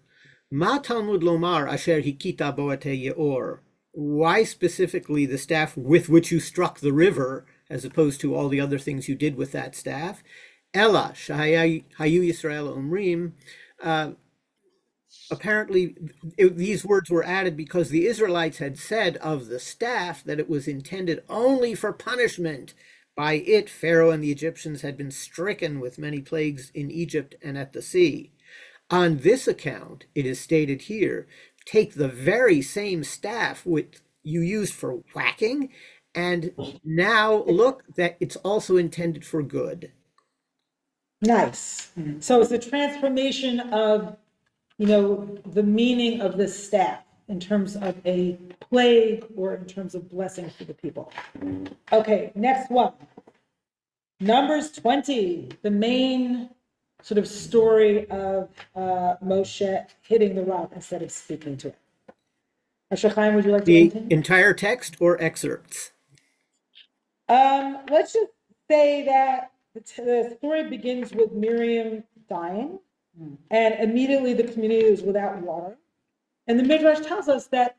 Ma Talmud lomar asher hikita boate yeor. Why specifically the staff with which you struck the river, as opposed to all the other things you did with that staff? Ella shahayu Yisrael omrim. Apparently, these words were added because the Israelites had said of the staff that it was intended only for punishment. By it, Pharaoh and the Egyptians had been stricken with many plagues in Egypt and at the sea. On this account, it is stated here, take the very same staff which you used for whacking, and now look that it's also intended for good. Nice. So it's a transformation of, the meaning of this staff in terms of a plague or in terms of blessing for the people. Okay, next one. Numbers 20, the main sort of story of Moshe hitting the rock instead of speaking to it. Ashokheim, would you like to continue? The entire text or excerpts? Let's just say that the story begins with Miriam dying, and immediately the community is without water. And the Midrash tells us that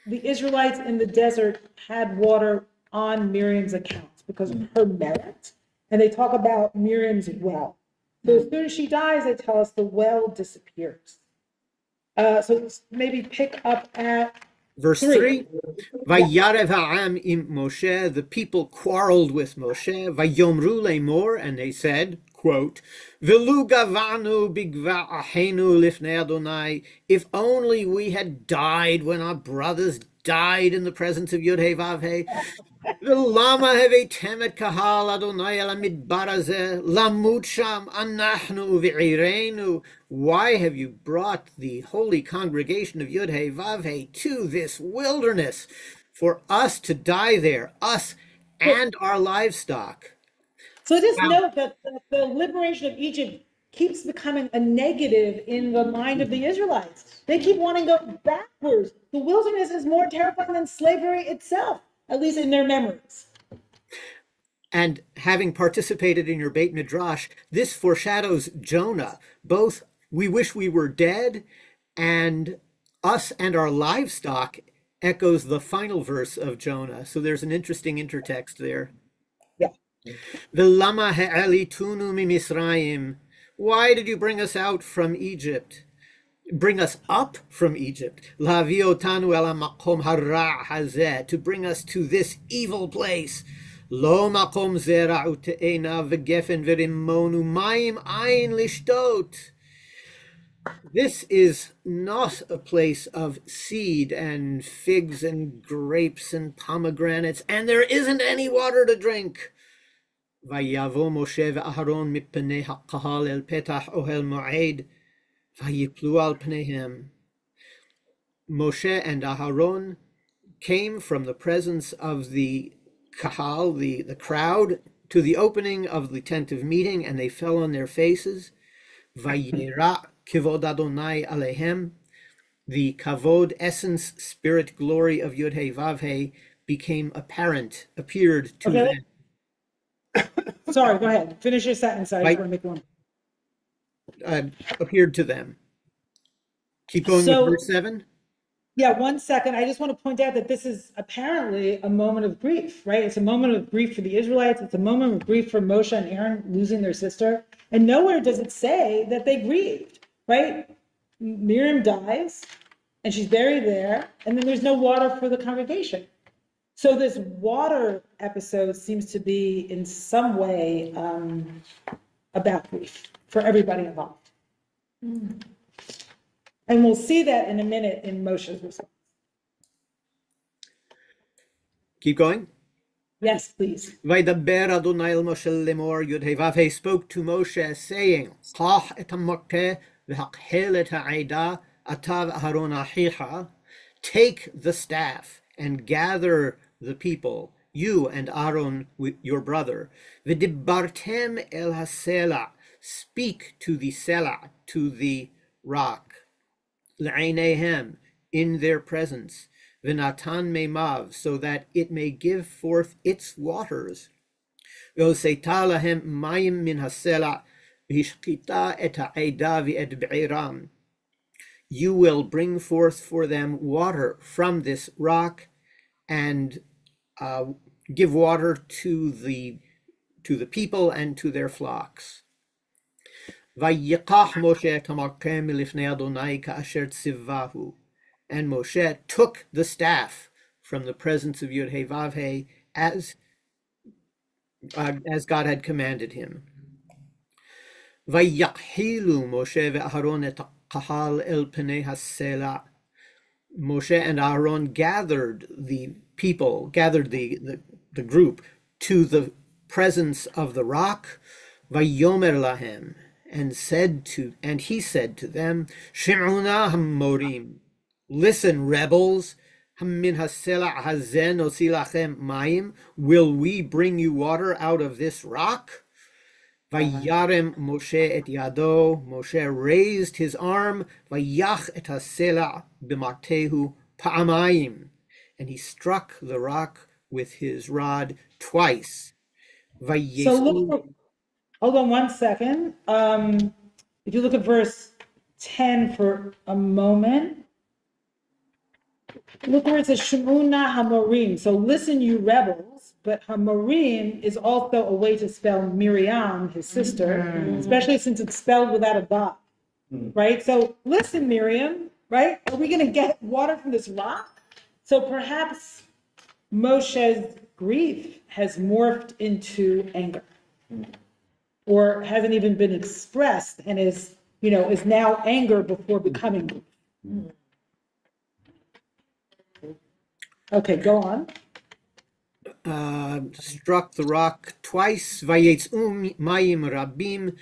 the Israelites in the desert had water on Miriam's account because of her merit. And they talk about Miriam's well. So as soon as she dies, they tell us the well disappears. So maybe pick up at Verse 3. Vayarev ha'am im Moshe, the people quarreled with Moshe. Vayomru lemor, and they said, quote, V'lu gavanu bigva ahenu lifnei Adonai, if only we had died when our brothers died in the presence of Yud-Heh Vav-Heh. V'lama hevetem et kahal Adonai el hamidbar hazeh, lamut sham anachnu v'irenu. Why have you brought the holy congregation of Yud-Heh Vav-Heh to this wilderness for us to die there, us and our livestock? So just note that the liberation of Egypt keeps becoming a negative in the mind of the Israelites. They keep wanting to go backwards. The wilderness is more terrifying than slavery itself, at least in their memories. And having participated in your Beit Midrash, this foreshadows Jonah. Both we wish we were dead and us and our livestock echoes the final verse of Jonah. So there's an interesting intertext there. V'lama ha'alitunu mimisraim. Why did you bring us out from Egypt? Bring us up from Egypt. Lavi otanu el hamakom hara hazeh, to bring us to this evil place. Lo makom zera ute'ena v'gefen v'rimonu mayim ayin lishtot. This is not a place of seed and figs and grapes and pomegranates, and there isn't any water to drink. ויבוא משה ואהרון מפני הקהל אל פתח אוהל מועד, ויפלו על פניהם. Moshe and Aharon came from the presence of the kahal, the crowd, to the opening of the tent of meeting, and they fell on their faces. Vayera kivod Adonai alehem. The kavod, essence, spirit, glory of Yud-Heh Vav-Heh became apparent, appeared to them. Sorry, go ahead. Finish your sentence. I just want to make one. Appeared to them. Keep going with verse 7. Yeah, 1 second. I just want to point out that this is apparently a moment of grief, right? It's a moment of grief for the Israelites. It's a moment of grief for Moshe and Aaron losing their sister. And nowhere does it say that they grieved, right? Miriam dies and she's buried there, and then there's no water for the congregation. So this water episode seems to be in some way about grief for everybody involved. And we'll see that in a minute in Moshe's response. Keep going. Yes, please. Vaydaber Adonai el Moshe lemor Yud-Heh Vav-Heh spoke to Moshe, saying, Qach et ha-mokeh v'haqhel et ha'eda atav Aharon achicha. Take the staff and gather the people, you and Aaron your brother. V'dibartem el ha-sela. Speak to the sela, to the rock. L'eineihem, in their presence, v'natan meimav, so that it may give forth its waters. V'oseita lahem mayim min hasela, v'hishkita et ha'eda v'et be'iram. You will bring forth for them water from this rock, and give water to the people and to their flocks. Vayikach Moshe et ha-mokeh milifnei Adonai ka'asher tzivvahu. And Moshe took the staff from the presence of Yud-Heh Vav-Heh as God had commanded him. Vayakhilu Moshe ve'Aharon et kahal el penei hasela. Moshe and Aaron gathered the people, gathered the group to the presence of the rock. Vayomer lahem. And he said to them, Shim'una hamorim, listen, rebels, min hasela hazen osi lachem mayim, will we bring you water out of this rock? Vayarem Moshe et yado, Moshe raised his arm, vayach et hasela b'martehu pa'amayim, and he struck the rock with his rod twice. So look, hold on 1 second. If you look at verse 10 for a moment, look where it says Shemuna Hamorim. So listen, you rebels, but Hamorim is also a way to spell Miriam, his sister, especially since it's spelled without a dot, right? So listen, Miriam, right? Are we going to get water from this rock? So perhaps Moshe's grief has morphed into anger, or hasn't even been expressed, and is now anger before becoming grief. Okay, go on. Struck the rock twice. Vayetzu mayim rabim.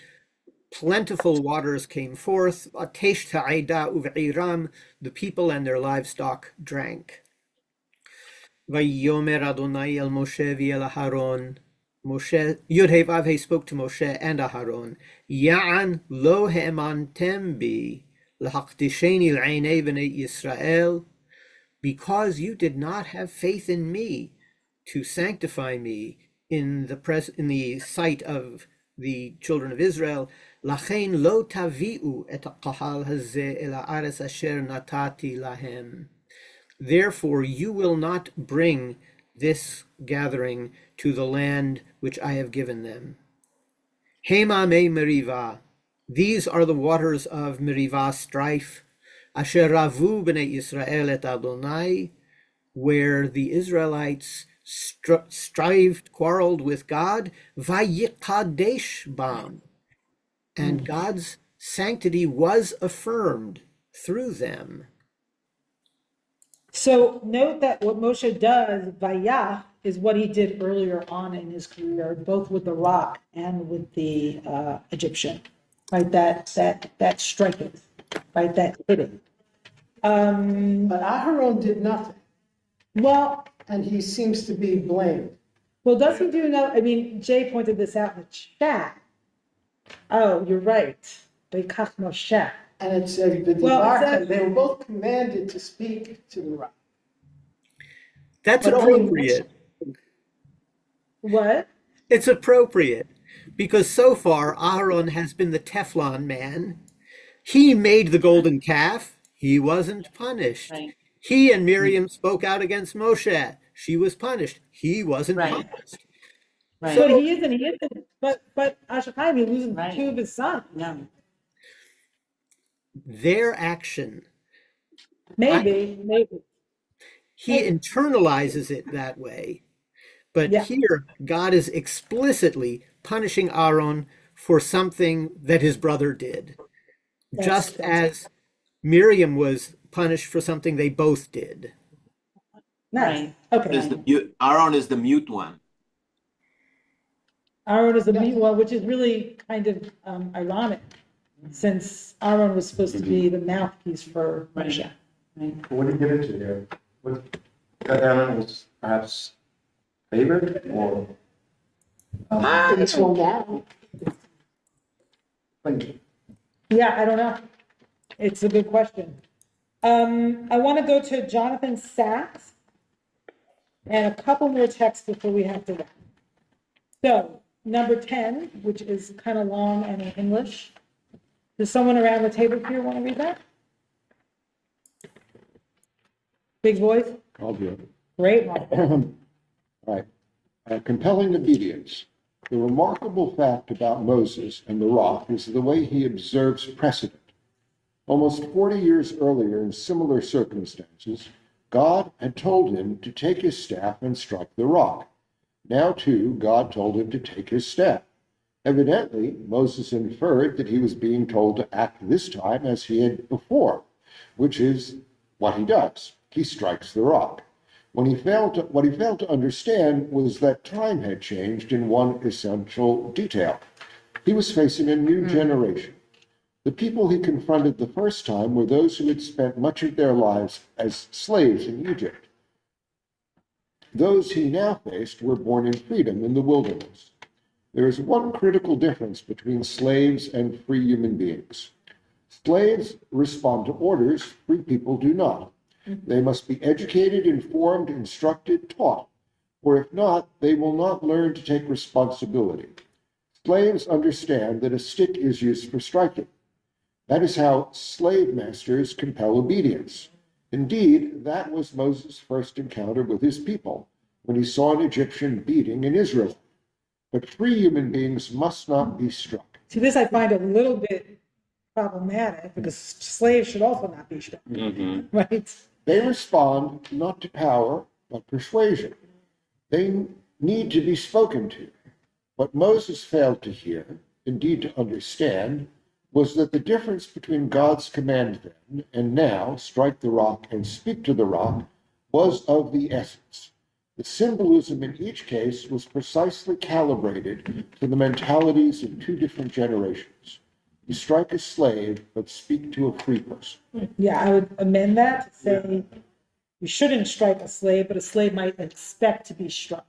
Plentiful waters came forth. Atesh ta'eda uv'iram. The people and their livestock drank. Vayomer Adonai el Moshe v'el Aharon. Moshe, Yud-Heh Vav-Heh spoke to Moshe and Aharon. Ya'an lo he'emantem bi l'haqdisheni l'einei b'nei Yisrael. Because you did not have faith in me to sanctify me in the sight of the children of Israel, lachein lo tavi'u et ha'kahal hazeh el ha'aretz asher natati lahem. Therefore you will not bring this gathering to the land which I have given them. Hema me meriva. These are the waters of Merivah, strife. Asher ravu b'nei Yisrael et Adonai, where the Israelites quarreled with God. Vayikadesh bam. And God's sanctity was affirmed through them. So note that what Moshe does, Vayach, is what he did earlier on in his career, both with the rock and with the Egyptian, right? That striking, right? That hitting. But Aharon did nothing. Well, and he seems to be blamed. Well, does he do no? I mean, Jay pointed this out in the chat. Oh, you're right. Vayikach Moshe. And it says the Divarta, they were both commanded to speak to the rock. That's appropriate. What? It's appropriate because so far Aharon has been the Teflon man. He made the golden calf. He wasn't punished. Right. He and Miriam spoke out against Moshe. She was punished. He wasn't punished. Right. So he isn't. But Ashachayim, he loses two of his sons. No. Their action. Maybe. He internalizes it that way. But here, God is explicitly punishing Aaron for something that his brother did. Just as Miriam was punished for something they both did. Nice. Okay. Aaron is the mute one. Aaron is the mute one, which is really kind of ironic, since Aaron was supposed to be the mouthpiece for Moshe. What do you get into here? That Aaron was perhaps favored or? Until now. Yeah, I don't know. It's a good question. I want to go to Jonathan Sachs and a couple more texts before we have to wrap. So, number 10, which is kind of long and in English. Does someone around the table here want to read that? Big voice? I'll do it. Great one. All right. Compelling obedience. The remarkable fact about Moses and the rock is the way he observes precedent. Almost 40 years earlier, in similar circumstances, God had told him to take his staff and strike the rock. Now, too, God told him to take his staff. Evidently, Moses inferred that he was being told to act this time as he had before, which is what he does. He strikes the rock. What he failed to understand was that time had changed in one essential detail. He was facing a new generation. The people he confronted the first time were those who had spent much of their lives as slaves in Egypt. Those he now faced were born in freedom in the wilderness. There is one critical difference between slaves and free human beings. Slaves respond to orders, free people do not. They must be educated, informed, instructed, taught, for if not, they will not learn to take responsibility. Slaves understand that a stick is used for striking. That is how slave masters compel obedience. Indeed, that was Moses' first encounter with his people, when he saw an Egyptian beating an Israelite. But free human beings must not be struck. See, this I find a little bit problematic, because slaves should also not be struck, right? They respond not to power, but persuasion. They need to be spoken to. What Moses failed to hear, indeed to understand, was that the difference between God's command then and now, strike the rock and speak to the rock, was of the essence. The symbolism in each case was precisely calibrated to the mentalities of two different generations. You strike a slave, but speak to a free person. Yeah, I would amend that to say you shouldn't strike a slave, but a slave might expect to be struck.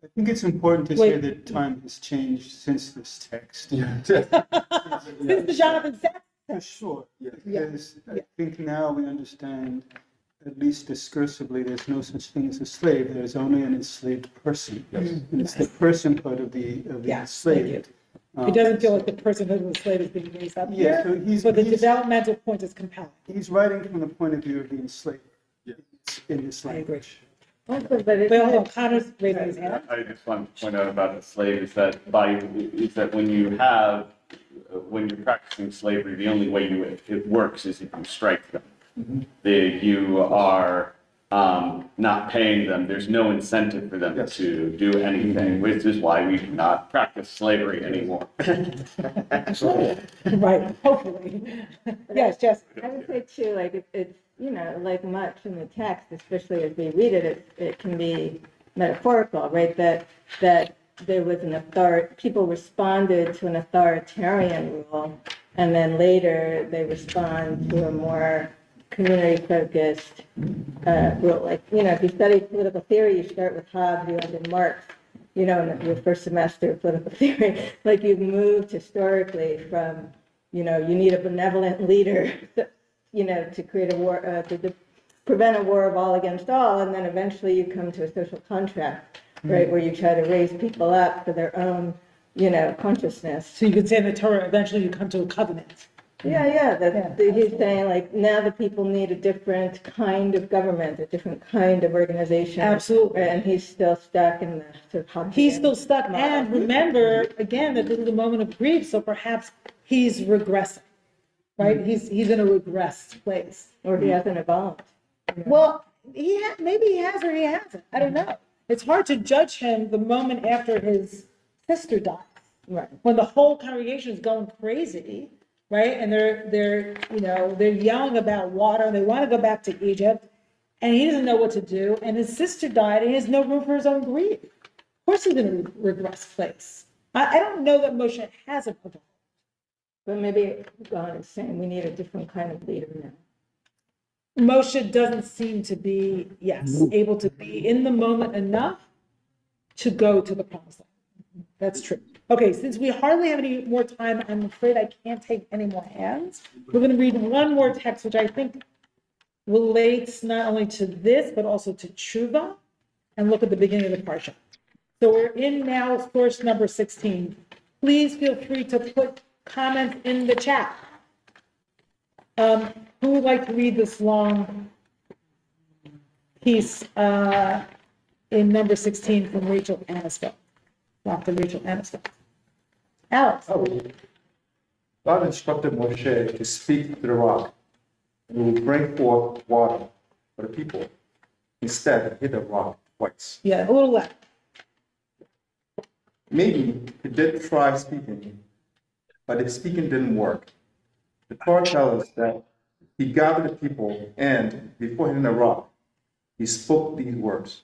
I think it's important to say that time has changed since this text. Since the Jonathan Sachs. For sure, because I think now we understand, at least discursively, there's no such thing as a slave. There's only an enslaved person. And it's the person part of the enslaved. It doesn't feel like the personhood of the slave is being raised up here, so but the developmental point is compelling. He's writing from the point of view of the enslaved in this language. Wait, hold on, Connor's raising his hand. I just want to point out about the slave is that when you're practicing slavery, the only way it works is if you strike them. You are not paying them, there's no incentive for them to do anything, which is why we do not practice slavery anymore. Right, hopefully. Yes, Jess. I would say too, like it's, you know, like much in the text, especially as we read it, it can be metaphorical, right? That there was an people responded to an authoritarian rule, and then later they respond to a more community-focused rule. Like, you know, if you study political theory, you start with Hobbes, you end in Marx, you know, in your first semester of political theory. Like, you've moved historically from, you know, you need a benevolent leader, you know, to create a war, to prevent a war of all against all, and then eventually you come to a social contract, right, where you try to raise people up for their own, you know, consciousness. So you could say in the Torah, eventually you come to a covenant. Yeah. He's saying, like, now the people need a different kind of government, a different kind of organization. Absolutely. And he's still stuck in the sort of He's still stuck. And remember, again, that this is a moment of grief, so perhaps he's regressing, right? He's in a regressed place. Or he hasn't evolved. Well, maybe he has or he hasn't. I don't know. It's hard to judge him the moment after his sister dies, right? When the whole congregation is going crazy, right? And they're you know, they're yelling about water. They want to go back to Egypt, and he doesn't know what to do. And his sister died, and he has no room for his own grief. Of course, he's in a regressed place. I don't know that Moshe hasn't evolved. But maybe God is saying we need a different kind of leader now. Moshe doesn't seem to be, able to be in the moment enough to go to the promised land. That's true. Okay, since we hardly have any more time, I'm afraid I can't take any more hands. We're going to read one more text, which I think relates not only to this, but also to tshuva, and look at the beginning of the parsha. So we're in now source number 16. Please feel free to put comments in the chat. Who would like to read this long piece in number 16 from Rachel Anisfeld? Dr. Rachel Anisfeld. Alex. God instructed Moshe to speak to the rock, and it will bring forth water for the people. Instead, hit the rock twice. Yeah, a little left. Maybe he did try speaking, but if speaking didn't work, the Torah tells us that he gathered the people, and before hitting the rock, he spoke these words: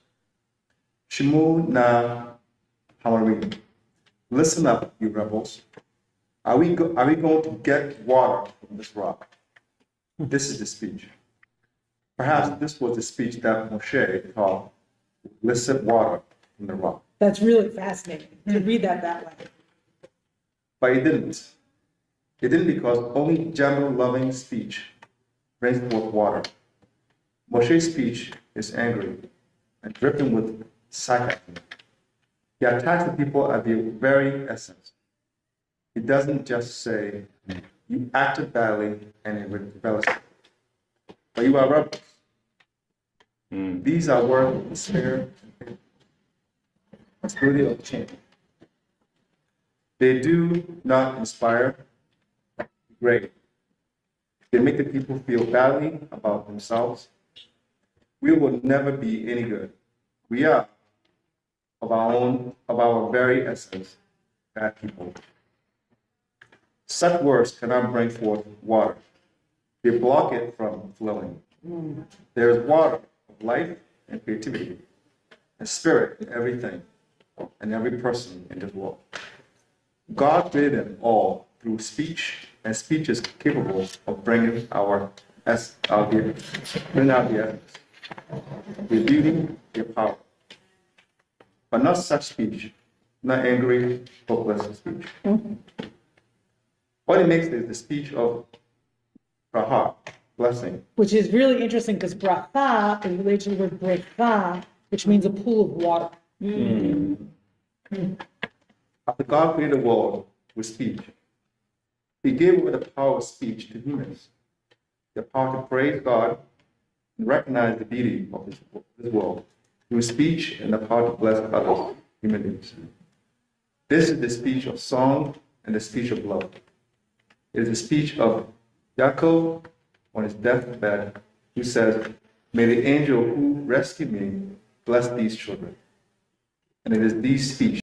Shemu na Hamarim. Listen up, you rebels. Are we going to get water from this rock? This is the speech. Perhaps this was the speech that Moshe called "Listen water from the rock." That's really fascinating to read that way. But it didn't. It didn't, because only gentle, loving speech brings forth water. Moshe's speech is angry and dripping with sarcasm. He attacks the people at their very essence. He doesn't just say, "You acted badly and in rebellion, but you are rebels." These are words of despair and possibility of change. They do not inspire great. They make the people feel badly about themselves. We will never be any good. We are, of our very essence, bad people. Such words cannot bring forth water. They block it from flowing. There is water of life and creativity and spirit in everything and every person in this world. God created them all through speech, and speech is capable of bringing out the essence, the beauty, the power. But not such speech, not angry, hopeless speech. What it makes is the speech of bracha, blessing. Which is really interesting because bracha is related to the word brecha, which means a pool of water. After God created the world with speech, He gave away the power of speech to humans, the power to praise God and recognize the beauty of this world through speech, and the power to bless others, human beings. This is the speech of song and the speech of love. It is the speech of Yaakov on his deathbed, who says, May the angel who rescued me bless these children. And it is these speech